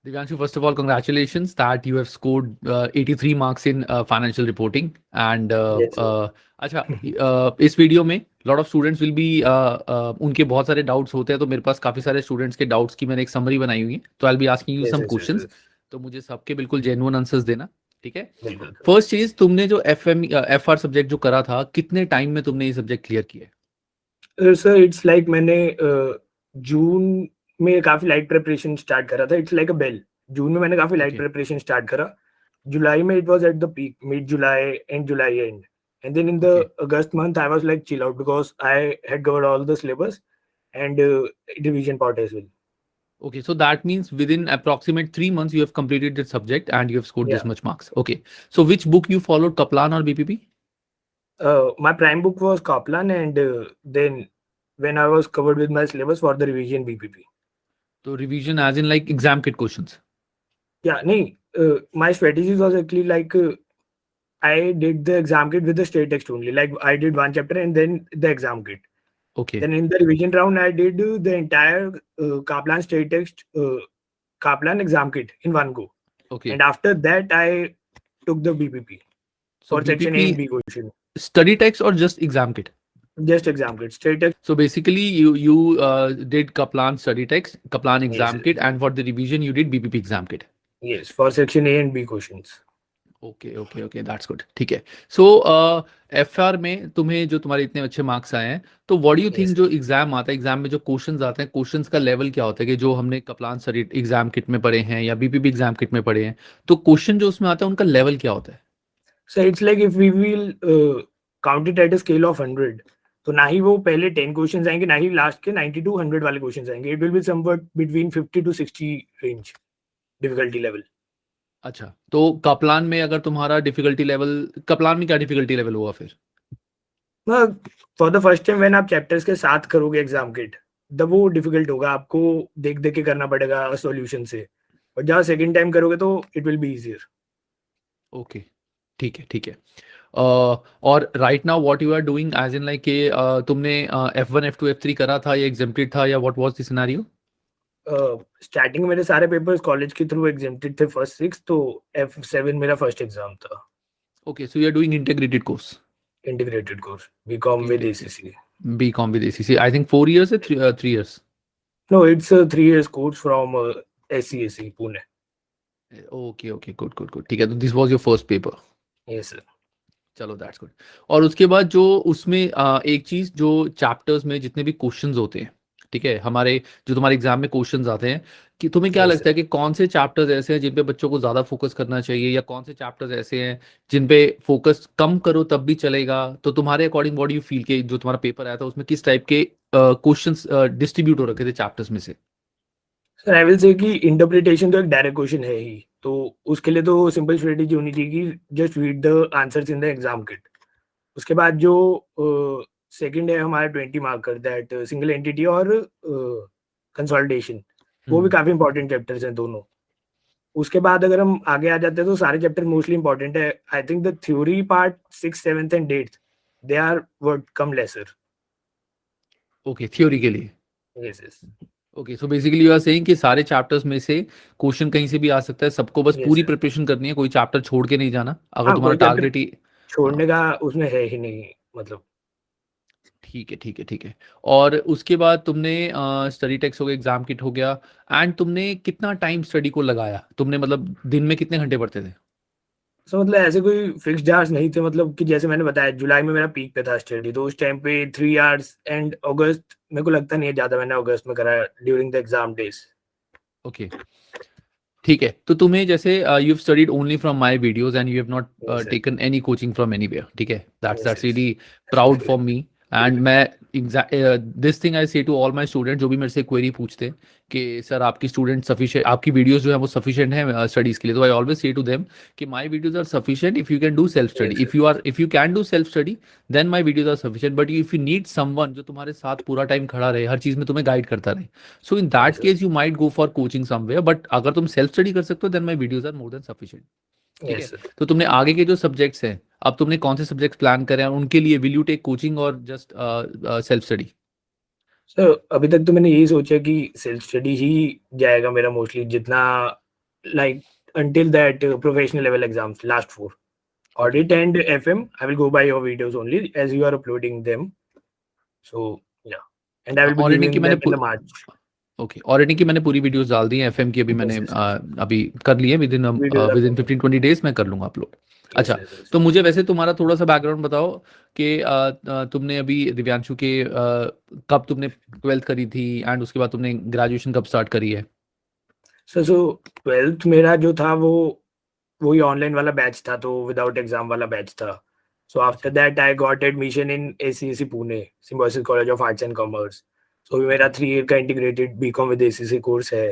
Divyanshu, first of all, congratulations that you have scored 83 marks in financial reporting. And Yes, sir. अच्छा, इस video में lot of students will be उनके बहुत सारे doubts होते हैं, तो मेरे पास काफ़ी सारे स्टूडेंट्स के डाउट्स की मैंने एक समरी बनाई हुई है, तो I will be asking you Yes, some yes, yes, questions. yes. तो मुझे सबके बिल्कुल जेन्युइन आंसर्स देना, ठीक है। बिल्कुल सर। फर्स्ट चीज़, तुमने जो एफ आर सब्जेक्ट जो करा था, कितने टाइम में तुमने ये सब्जेक्ट क्लियर किया? सर इट्स लाइक मैंने जून में काफी लाइट प्रिपरेशन स्टार्ट करा था। It's like a bell. June में मैंने काफी लाइट ओके प्रिपरेशन स्टार्ट करा। जुलाई में it was at the peak, mid July and July end, and then in the okay August month I was like chill out because I had covered all the syllabus and revision part as well. Okay, so that means within approximate 3 months you have completed the subject and you have scored Yeah. this much marks. Okay, so which book you followed, Kaplan or BPP? My prime book was Kaplan, and then when I was covered with my syllabus for the revision BPP. So revision as in like exam kit questions. Yeah, nahi, my strategy was actually like I did the exam kit with the state text only. Like I did one chapter and then the exam kit. Okay, Then in the revision round, I did the entire Kaplan state text, Kaplan exam kit in one go. okay. And after that, I took the BPP So for section A and BPP B question. study text or just exam kit? Just exam kit, state text. So basically you did Kaplan study text, Kaplan Yes, exam kit, and for the revision you did BPP exam kit. yes, for section A and B questions. Okay okay okay, that's good, ठीक है। सो F R में तुम्हें जो तुम्हारे इतने अच्छे marks आए हैं, तो what do you think Yes. जो एग्जाम आता है, एग्जाम में जो क्वेश्चंस आते हैं, क्वेश्चंस का लेवल क्या होता है? कि जो हमने कप्लान सर एग्जाम किट में पढ़े हैं या बीपीपी एग्जाम किट में पढ़े हैं, तो क्वेश्चन जो उसमें आता है उनका लेवल क्या होता है? So it's like if we will count it at a scale of 100, तो ना ही वो पहले 10 क्वेश्चंस आएंगे, ना ही लास्ट के 90 to 100 वाले क्वेश्चंस आएंगे. It will be somewhat between 50 to 60 range difficulty level. अच्छा, तो कप्लान में अगर तुम्हारा डिफिकल्टी लेवल, कप्लान में क्या डिफिकल्टी लेवल हुआ फिर? For the first time when आप चैप्टर्स के साथ करोगे एग्जाम किट, तब वो डिफिकल्ट होगा, आपको देख देख के करना पड़ेगा सॉल्यूशन से. और जहाँ सेकंड टाइम करोगे तो it will be easier. Okay, ठीक है ठीक है। और right now what you are doing as in like के तुमने F1 F2 F3 करा था या एग्जेम्प्टेड था, या what was the scenario? Starting में मेरे सारे पेपर्स कॉलेज के थ्रू एग्जेम्प्टेड थे फर्स्ट 6, तो F7 मेरा फर्स्ट एग्जाम था. Okay, so you are doing integrated course. Integrated course BCom with ACC. BCom with ACC. I think 4 years or 3 years. No, it's a 3 years course from SCAC Pune. Okay, okay, good, good, good. ठीक है, तो this was your first paper. Yes, sir. चलो, that's good. और उसके बाद जो उसमें एक चीज, जो चैप्टर्स में जितने भी क्वेश्चंस होते हैं, ठीक है, हमारे जो तुम्हारे एग्जाम में क्वेश्चंस आते हैं, कि तुम्हें क्या Yes, लगता sir. है कि कौन से चैप्टर्स ऐसे हैं जिन पे बच्चों को ज्यादा फोकस करना चाहिए, या कौन से चैप्टर्स ऐसे हैं जिन पे फोकस कम करो तब भी चलेगा? तो तुम्हारे according what do you feel के जो तुम्हारा पेपर आया था उसमें किस टाइप के क्वेश्चंस डिस्ट्रीब्यूट हो रखे थे चैप्टर्स में से? सर आई विल से कि इंटरप्रिटेशन तो एक डायरेक्ट क्वेश्चन है ही, तो उसके लिए तो सिंपल स्ट्रेटेजी होनी चाहिए कि just read the answers in the exam kit. उसके बाद जो सेकंड है हमारा 20 मार्कर, दैट सिंगल एंटिटी और कंसोलिडेशन, वो भी काफी इंपॉर्टेंट चैप्टर्स हैं दोनों. उसके बाद अगर हम आगे आ जाते हैं तो सारे चैप्टर मोस्टली इंपॉर्टेंट है. I think the theory part 6th 7th and 8th they are word कम लेसर. ओके, थ्योरी के लिए। Yes yes. Okay, so basically you are saying कि सारे चैप्टर्स में से क्वेश्चन कहीं से भी आ सकता है, सबको बस यस पूरी सर. प्रिपरेशन करनी है, कोई चैप्टर छोड़ के नहीं जाना अगर हाँ, तुम्हारा कोई चैप्टर टारगेट ही। हाँ, छोड़ने का उसमें है ही नहीं, मतलब. ठीक है ठीक है ठीक है। और उसके बाद तुमने स्टडी टेक्स्ट हो गया, एग्जाम किट हो गया, एंड तुमने कितना टाइम स्टडी को लगाया? तुमने मतलब दिन में कितने घंटे पढ़ते थे? सो मतलब ऐसे कोई फिक्स्ड आवर्स नहीं थे. मतलब कि जैसे मैंने बताया जुलाई में मेरा पीक पे था स्टडी, तो उस टाइम पे 3 आवर्स. एंड अगस्त मेरे को लगता नहीं है ज्यादा मैंने अगस्त में करा during the exam days. Okay, ठीक है। तो तुम्हें जैसे you have studied only from my videos and you have not yes sir. Taken any coaching from anywhere, ठीक है, that's yes that's yes. Really proud for me. And मैं this thing I से to all my student जो भी मेरे से query पूछते हैं कि सर आपकी स्टूडेंट सफिशिएंट, आपकी वीडियोस जो है वो सफिशिएंट है स्टडीज के लिए, तो I always say to them कि my videos are sufficient if you can do self study, yes sir. If you can do self study then my videos are sufficient, but if you need someone जो तुम्हारे साथ पूरा time खड़ा रहे, हर चीज में तुम्हें गाइड करता रहे, so in that yes sir. Case you might go for coaching somewhere, but अगर तुम सेल्फ स्टडी कर सकते हो then my videos are more than sufficient, ठीक है। Yes sir. तो तुमने आगे के जो सब्जेक्ट्स हैं, अब तुमने कौन से सब्जेक्ट्स प्लान करे हैं, उनके लिए विल यू टेक कोचिंग और जस्ट सेल्फ स्टडी? सर अभी तक तो मैंने यही सोचा कि सेल्फ स्टडी ही जाएगा मेरा मोस्टली, जितना like until that professional level exams, last 4. Audit and FM, I will go by your videos only as you are uploading them. So yeah, and I will be auditing की giving them in the March. Okay, auditing की मैंने पूरी videos डाल दी हैं, FM की अभी मैंने Yes, yes, yes. अभी कर ली है, with in Videos are 15-20 days मैं कर लूंगा अपलोड। yes, अच्छा, yes, yes. तो मुझे वैसे तुम्हारा थोड़ा सा बैकग्राउंड बताओ कि तुमने अभी दिव्यांशु के कब तुमने 12th करी थी एंड उसके बाद तुमने ग्रेजुएशन कब स्टार्ट करी है? So 12th मेरा जो था वो वही ऑनलाइन वाला बैच था, तो विदाउट एग्जाम वाला बैच था. So after that I got admission in ACC Pune, Symbiosis College of Arts and Commerce. So मेरा 3 year का integrated BCom with ACC course है,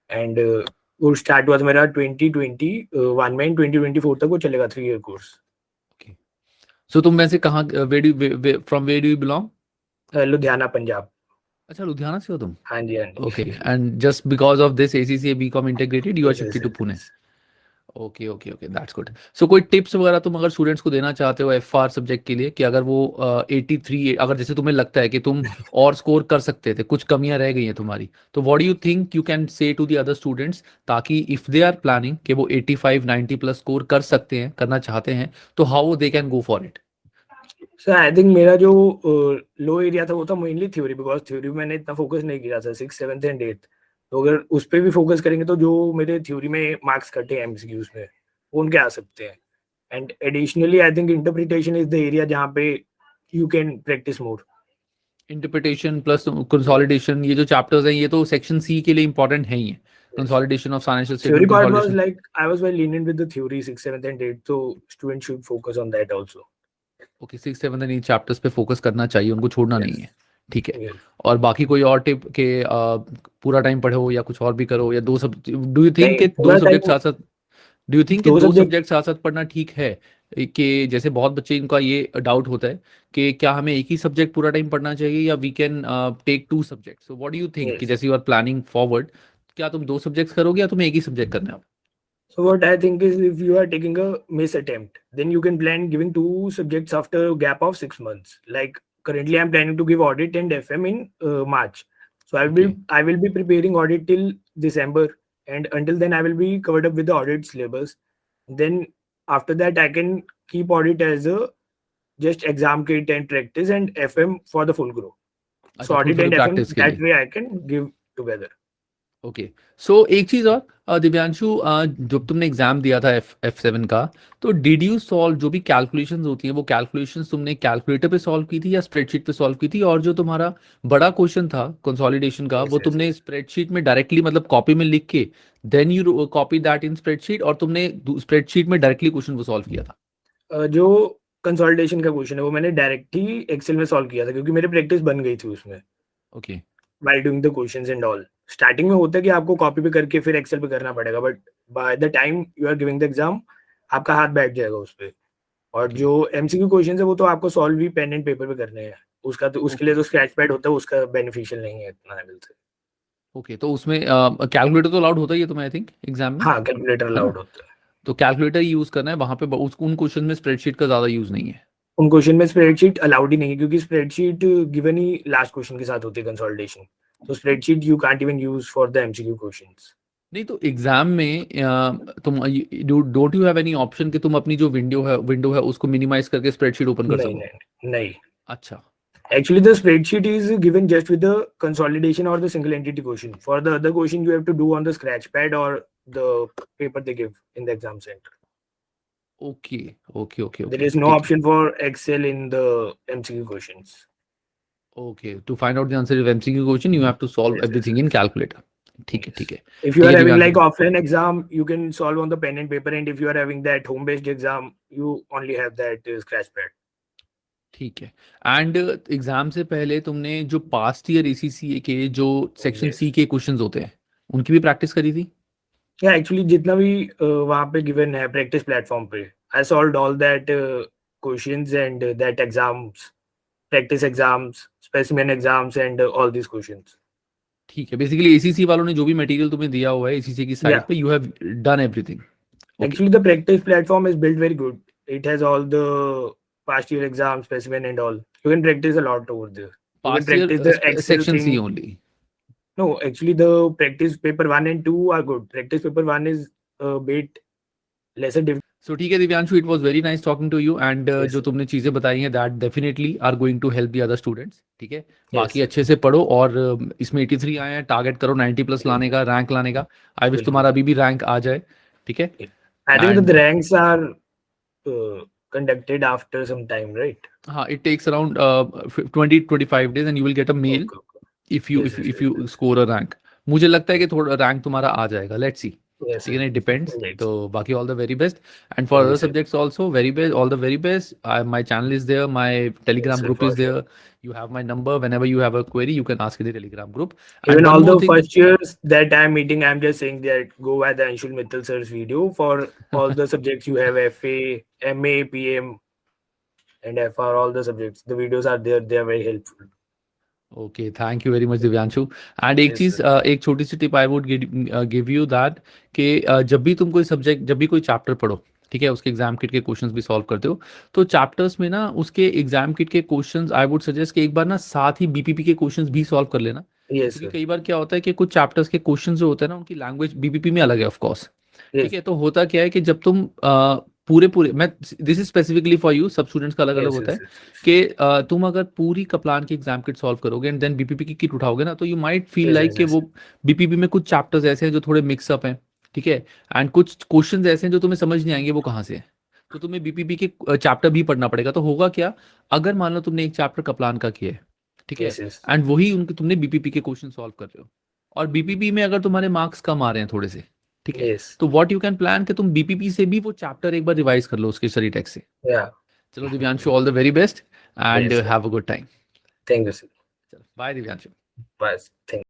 एंड वो स्टार्ट हुआ था मेरा 2021 में, 2024 तक वो चलेगा 3 year कोर्स. ओके, सो तुम वैसे कहाँ, from where do you belong? Ludhiana, Punjab. अच्छा, लुधियाना से हो तुम? हाँ जी, हाँ जी. Okay, and just because of this ACC BCom integrated you are Yes, yes, shifted to yes, Pune? yes. Okay okay okay, that's good. So कोई टिप्स वगैरह तुम अगर स्टूडेंट्स को देना चाहते हो एफआर सब्जेक्ट के लिए, कि अगर वो 83, अगर जैसे तुम्हें लगता है कि तुम और स्कोर कर सकते थे, कुछ कमियां रह गई हैं तुम्हारी, तो what do you think you can say to the other students, ताकि इफ दे आर प्लानिंग कि वो 85-90 प्लस स्कोर कर सकते हैं, करना चाहते हैं, तो how they can go for it? Sir I think मेरा जो लो एरिया था वो था मेनली थ्योरी, बिकॉज थ्योरी मैंने इतना फोकस नहीं किया था 6th 7th एंड 8th. तो अगर उस पर भी फोकस करेंगे तो जो मेरे थ्योरी में मार्क्स कटे हैं एमसीक्यूज में, वो उनके आ सकते हैं. And additionally I think interpretation is the area जहाँ पे you can practice more. Interpretation plus consolidation, ये जो चैप्टर्स हैं ये तो सेक्शन सी के लिए इंपॉर्टेंट है ही है, consolidation of financial Theory statement, part was consolidation. like I was well lenient with the theory 6th 7th and 8th, so students should focus on that also. Okay, 6-7 in chapters पे focus करना चाहिए, उनको छोड़ना Yes. नहीं है, ठीक है। Yes. और बाकी कोई और टिप के पूरा टाइम पढ़ो या कुछ और भी करो, या डू यू थिंक नहीं, कि दो पूरा सब्जेक्ट टाइम साथ साथ, डू यू थिंक कि दो दो सब्जेक्ट. सब्जेक्ट साथ साथ पढ़ना ठीक है? कि जैसे बहुत बच्चे इनका ये डाउट होता है कि क्या हमें एक ही सब्जेक्ट पूरा टाइम पढ़ना चाहिए या we can take 2 subject, so what do you think कि Yes. जैसे यू आर प्लानिंग फॉरवर्ड, क्या तुम 2 सब्जेक्ट्स करोगे या तुम्हें एक ही सब्जेक्ट करना है? So what I think is if you are taking a miss attempt, then you can plan giving 2 subjects after a gap of 6 months. Like currently I'm planning to give audit and FM in March. So Okay. I will be preparing audit till December, and until then I will be covered up with the audit syllabus. Then after that I can keep audit as a just exam kit and practice, and FM for the full grow. अच्छा, So full audit full and FM, practice के that लिए। way I can give together. Okay, so एक चीज और दिव्यांशु, जब तुमने exam दिया था F7 का, तो डिड यू सॉल्व जो भी कैलकुलेशंस होती हैं, वो कैलकुलेशंस तुमने कैलकुलेटर पे सॉल्व की थी या स्प्रेडशीट पे सॉल्व की थी? और जो तुम्हारा बड़ा क्वेश्चन था कंसोलिडेशन का, Yes, वो yes, तुमने स्प्रेडशीट में डायरेक्टली, मतलब कॉपी में लिख के then you copy that in spreadsheet, और तुमने स्प्रेडशीट में डायरेक्टली क्वेश्चन को सॉल्व किया था? जो कंसोलिडेशन का क्वेश्चन है वो मैंने डायरेक्ट ही एक्सेल में सॉल्व किया था, क्योंकि मेरी प्रैक्टिस बन गई थी उसमें okay, while doing the questions and all. Starting में होता है कि आपको कॉपी पे करके फिर एक्सेल पे करना पड़ेगा, but by the time you are giving the exam आपका हाथ बैठ जाएगा उस पे. और Okay. जो एमसीक्यू क्वेश्चंस है वो तो आपको सॉल्व ही पेन एंड पेपर पे करने हैं. उसका तो उसके लिए तो स्क्रैच पैड होता है, उसका बेनिफिशियल नहीं है इतना लेवल से. ओके, तो उसमें कैलकुलेटर तो अलाउड होता ही है तुम्हें, आई थिंक एग्जाम में, हाँ, कैलकुलेटर है ना? अलाउड होता है. तो कैलकुलेटर यूज करना है वहां पे, उन क्वेश्चन में स्प्रेडशीट का ज्यादा यूज नहीं है। उन क्वेश्चन में स्प्रेडशीट अलाउड ही नहीं है, क्योंकि स्प्रेडशीट गिवन ही लास्ट क्वेश्चन के साथ होती है कंसोलिडेशन. तो spreadsheet you can't even use for the MCQ questions. नहीं, तो एग्जाम में तुम don't you have any option कि तुम अपनी जो विंडो है उसको मिनिमाइज करके स्प्रेडशीट ओपन कर नहीं, सको? नहीं, नहीं. अच्छा, Actually, the spreadsheet is given just with the consolidation or the single entity question. For the other question, you have to do on the scratch pad or the paper they give in the exam center. Okay okay okay There okay, is no ठीक है। option for Excel in the MCQ questions. Okay, to find out the answer of MCQ question you have to solve Yes, yes, everything in calculator. ठीक है, yes. ठीक है, If you ठीक are है having like Divyanshu. offline exam, you can solve on the pen and paper, and if you are having that home-based exam, you only have that scratch pad. ठीक है, and exam से पहले तुमने जो past year ACC के जो section Yes. सी के questions होते हैं उनकी भी प्रैक्टिस करी थी? Yeah, actually जितना भी वहाँ पे given है practice platform पे, I solved all that questions and that exams, practice exams, specimen exams and all these questions. ठीक है, बेसिकली एसीसी वालों ने जो भी मटेरियल तुम्हें दिया हुआ है एसीसी की साइट Yeah, पे, you have done everything. Okay, actually the practice platform is built very good. It has all the past year exams, specimen and all. You can practice a lot over there. You can past practice the year Excel section C thing. Only? No, actually the practice paper 1 and 2 are good. Practice paper 1 is a bit lesser difficult. So ठीक है Divyanshu, it was very nice talking to you and Yes, जो sir. तुमने चीज़ें बताई हैं that definitely are going to help the other students. ठीक है, बाकी Yes. अच्छे से पढ़ो और इसमें 83 आए हैं, टारगेट करो 90 प्लस लाने का, रैंक लाने का। आई विश बिल्कुल। तुम्हारा अभी भी रैंक आ जाए। ठीक है, I think that And- the ranks are conducted after some time, right? हाँ, it takes around 20-25 days and you will get a mail Okay, okay. If you Yes, yes, if yes, you score a rank. मुझे लगता है कि थोड़ा rank तुम्हारा आ जाएगा, let's see. Yes, ठीक है, sir. It depends. Right. तो बाकी all the very best and for Thank you, other sir. Subjects also very best, all the very best. My channel is there, my Telegram sir, group for is sure. There, you have my number. Whenever you have a query you can ask in the telegram group. Even And one all more the thing, first years that I'm meeting, I'm just saying that go by the Anshul Mittal sir's video for all the subjects you have FA, MA, PM, and FR, all the subjects. The videos are there. They are very helpful. Okay, thank you very much Divyanshu. And एक Yes, चीज, sir. एक छोटी सी tip I would give you that कि जब भी तुम कोई सब्जेक्ट, जब भी कोई चैप्टर पढ़ो, ठीक है, उसके एग्जाम किट के क्वेश्चंस भी सॉल्व करते हो, तो चैप्टर्स में ना उसके एग्जाम किट के क्वेश्चंस आई वुड सजेस्ट कि एक बार ना साथ ही बीपीपी के क्वेश्चंस भी सॉल्व कर लेना। Yes, क्योंकि sir. कई बार क्या होता है कि कुछ चैप्टर्स के क्वेश्चन जो होते हैं ना उनकी लैंग्वेज बीपीपी में अलग है ऑफ कोर्स। Yes. ठीक है, तो होता क्या है कि जब तुम पूरे पूरे, मैं this is specifically for you, सब स्टूडेंट्स का अलग अलग Yes, होता yes, है yes. कि तुम अगर पूरी कप्लान की एग्जाम किट सॉल्व करोगे एंड देन बीपीपी की किट उठाओगे ना, तो you might feel Yes, like yes, कि yes. वो बीपीपी में कुछ चैप्टर्स ऐसे हैं जो थोड़े मिक्सअप हैं। ठीक है, एंड कुछ क्वेश्चंस ऐसे हैं जो तुम्हें समझ नहीं आएंगे वो कहाँ से है, तो तुम्हें बीपीपी के चैप्टर भी पढ़ना पड़ेगा। तो होगा क्या, अगर मान लो तुमने एक चैप्टर कप्लान का किया है, ठीक है, Yes, yes. एंड वही उनके तुमने बीपीपी के क्वेश्चन सॉल्व कर रहे हो, और बीपीपी में अगर तुम्हारे मार्क्स कम आ रहे हैं थोड़े से, ठीक है, Yes. तो व्हाट यू कैन प्लान कि तुम बीपीपी से भी वो चैप्टर एक बार रिवाइज कर लो उसके स्टडी टेक्स्ट से। Yeah. चलो Divyanshu, all the very best and Yes, sir. Have a good time. Thank you, sir. चलो bye Divyanshu. Bye. Thank you.